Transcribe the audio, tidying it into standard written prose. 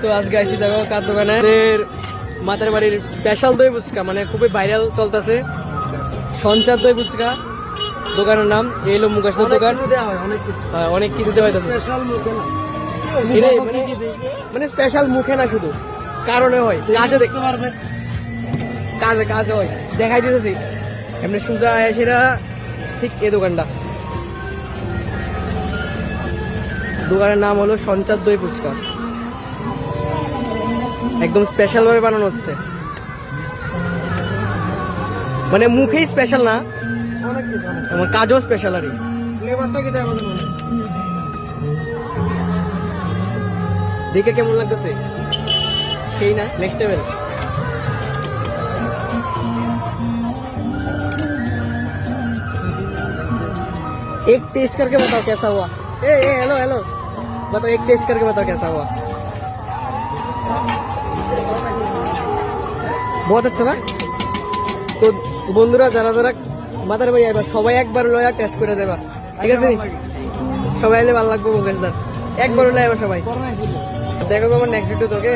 তো আজকে আসি দেখো কার দোকানে মাতার বাড়ির স্পেশাল দই ফুচকা, মানে খুবই ভাইরাল চলতেছে সঞ্চার দই ফুচকা দোকানের নাম। এই হলো মুকেশের দোকান, অনেক কিছু দেওয়া হয়, মানে স্পেশাল মুখে না শুধু কারণে হয়, কাজে দেখতে পারবে, কাজে কাজে হয়, দেখাই দিতেছি এমনি সুজা সেটা ঠিক এই দোকানটা। দোকানের নাম হলো সঞ্চার দই ফুচকা, একদম স্পেশাল ভাবে বানানো হচ্ছে, মানে মুখেই স্পেশাল না, আমার কাজও স্পেশাল। আর দেখে কেমন লাগতেছে সেই না, নেক্সট লেভেল। एक टेस्ट करके बताओ कैसा हुआ। ए हेलो हेलो बताओ, एक टेस्ट करके बताओ कैसा हुआ। बहुत अच्छा না? তো বন্ধুরা যারা যারা মাদার বাড়ি আইবা সবাই একবার লয়া টেস্ট করে দেবা, ঠিক আছে? সবাই এলে ভালো লাগবে মুকেশ দার, একবার লয়া আইবা সবাই। দেখো আমার নেক্সট ভিডিও তোকে।